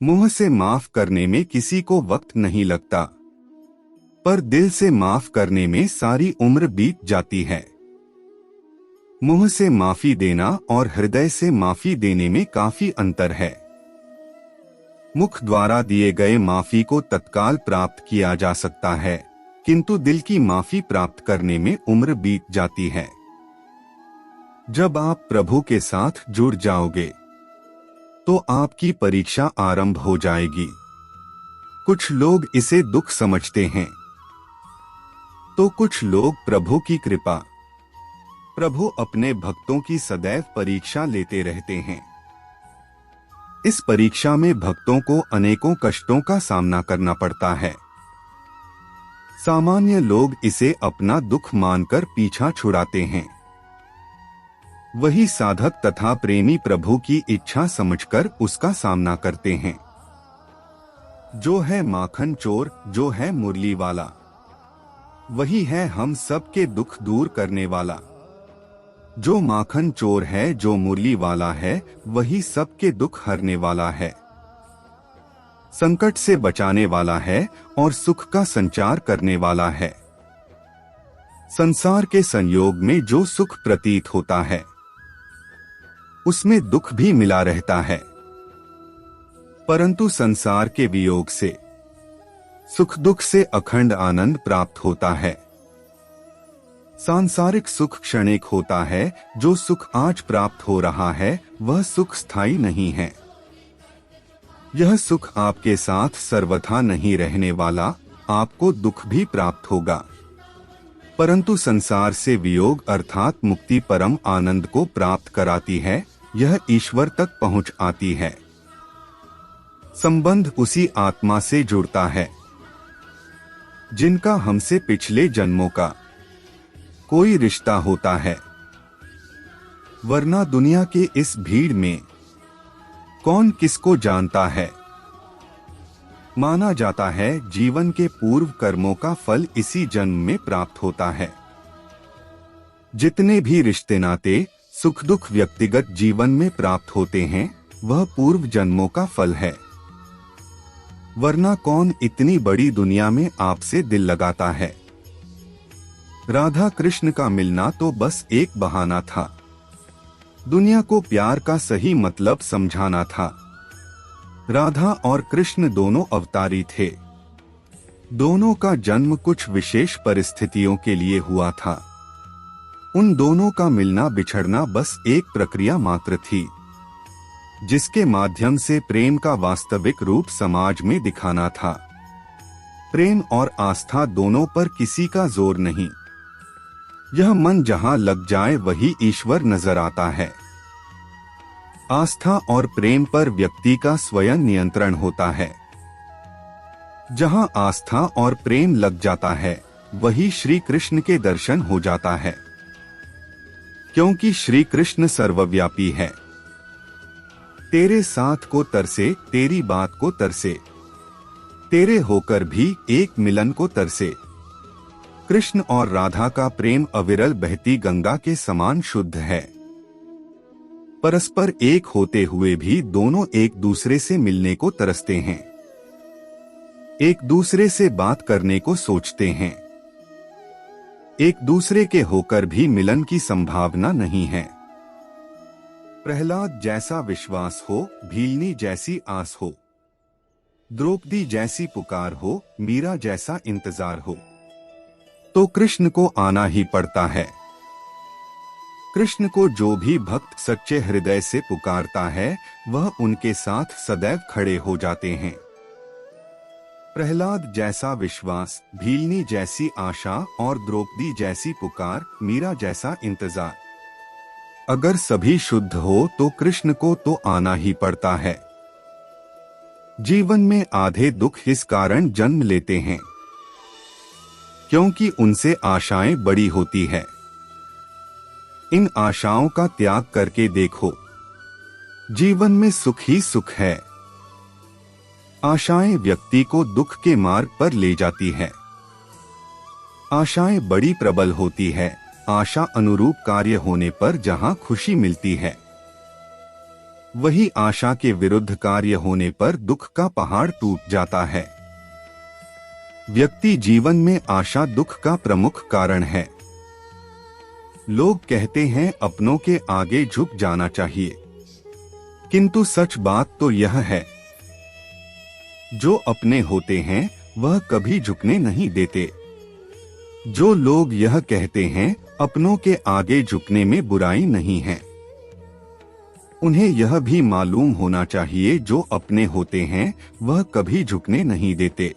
मुंह से माफ करने में किसी को वक्त नहीं लगता, पर दिल से माफ करने में सारी उम्र बीत जाती है। मुंह से माफी देना और हृदय से माफी देने में काफी अंतर है। मुख द्वारा दिए गए माफी को तत्काल प्राप्त किया जा सकता है, किंतु दिल की माफी प्राप्त करने में उम्र बीत जाती है। जब आप प्रभु के साथ जुड़ जाओगे तो आपकी परीक्षा आरंभ हो जाएगी। कुछ लोग इसे दुख समझते हैं, तो कुछ लोग प्रभु की कृपा। प्रभु अपने भक्तों की सदैव परीक्षा लेते रहते हैं। इस परीक्षा में भक्तों को अनेकों कष्टों का सामना करना पड़ता है। सामान्य लोग इसे अपना दुख मानकर पीछा छुड़ाते हैं। वही साधक तथा प्रेमी प्रभु की इच्छा समझकर उसका सामना करते हैं। जो है माखन चोर, जो है मुरली वाला, वही है हम सबके दुख दूर करने वाला। जो माखन चोर है, जो मुरली वाला है, वही सबके दुख हरने वाला है। संकट से बचाने वाला है और सुख का संचार करने वाला है। संसार के संयोग में जो सुख प्रतीत होता है, उसमें दुख भी मिला रहता है, परंतु संसार के वियोग से सुख दुख से अखंड आनंद प्राप्त होता है। सांसारिक सुख क्षणिक होता है। जो सुख आज प्राप्त हो रहा है वह सुख स्थायी नहीं है। यह सुख आपके साथ सर्वथा नहीं रहने वाला। आपको दुख भी प्राप्त होगा, परंतु संसार से वियोग अर्थात मुक्ति परम आनंद को प्राप्त कराती है। यह ईश्वर तक पहुंच आती है। संबंध उसी आत्मा से जुड़ता है जिनका हमसे पिछले जन्मों का कोई रिश्ता होता है। वरना दुनिया के इस भीड़ में कौन किसको जानता है। माना जाता है जीवन के पूर्व कर्मों का फल इसी जन्म में प्राप्त होता है। जितने भी रिश्ते नाते सुख दुख व्यक्तिगत जीवन में प्राप्त होते हैं, वह पूर्व जन्मों का फल है। वरना कौन इतनी बड़ी दुनिया में आपसे दिल लगाता है। राधा कृष्ण का मिलना तो बस एक बहाना था। दुनिया को प्यार का सही मतलब समझाना था। राधा और कृष्ण दोनों अवतारी थे। दोनों का जन्म कुछ विशेष परिस्थितियों के लिए हुआ था। उन दोनों का मिलना बिछड़ना बस एक प्रक्रिया मात्र थी, जिसके माध्यम से प्रेम का वास्तविक रूप समाज में दिखाना था। प्रेम और आस्था दोनों पर किसी का जोर नहीं। यह मन जहां लग जाए वही ईश्वर नजर आता है। आस्था और प्रेम पर व्यक्ति का स्वयं नियंत्रण होता है। जहां आस्था और प्रेम लग जाता है, वही श्री कृष्ण के दर्शन हो जाता है, क्योंकि श्री कृष्ण सर्वव्यापी है। तेरे साथ को तरसे, तेरी बात को तरसे, तेरे होकर भी एक मिलन को तरसे। कृष्ण और राधा का प्रेम अविरल बहती गंगा के समान शुद्ध है। परस्पर एक होते हुए भी दोनों एक दूसरे से मिलने को तरसते हैं, एक दूसरे से बात करने को सोचते हैं। एक दूसरे के होकर भी मिलन की संभावना नहीं है। प्रहलाद जैसा विश्वास हो, भीलनी जैसी आस हो, द्रौपदी जैसी पुकार हो, मीरा जैसा इंतजार हो, तो कृष्ण को आना ही पड़ता है। कृष्ण को जो भी भक्त सच्चे हृदय से पुकारता है, वह उनके साथ सदैव खड़े हो जाते हैं। प्रहलाद जैसा विश्वास, भीलनी जैसी आशा और द्रौपदी जैसी पुकार, मीरा जैसा इंतजार। अगर सभी शुद्ध हो तो कृष्ण को तो आना ही पड़ता है। जीवन में आधे दुख इस कारण जन्म लेते हैं क्योंकि उनसे आशाएं बड़ी होती है। इन आशाओं का त्याग करके देखो, जीवन में सुख ही सुख है। आशाएं व्यक्ति को दुख के मार्ग पर ले जाती है। आशाएं बड़ी प्रबल होती है। आशा अनुरूप कार्य होने पर जहां खुशी मिलती है, वही आशा के विरुद्ध कार्य होने पर दुख का पहाड़ टूट जाता है। व्यक्ति जीवन में आशा दुख का प्रमुख कारण है। लोग कहते हैं अपनों के आगे झुक जाना चाहिए, किंतु सच बात तो यह है, जो अपने होते हैं वह कभी झुकने नहीं देते। जो लोग यह कहते हैं अपनों के आगे झुकने में बुराई नहीं है, उन्हें यह भी मालूम होना चाहिए जो अपने होते हैं वह कभी झुकने नहीं देते।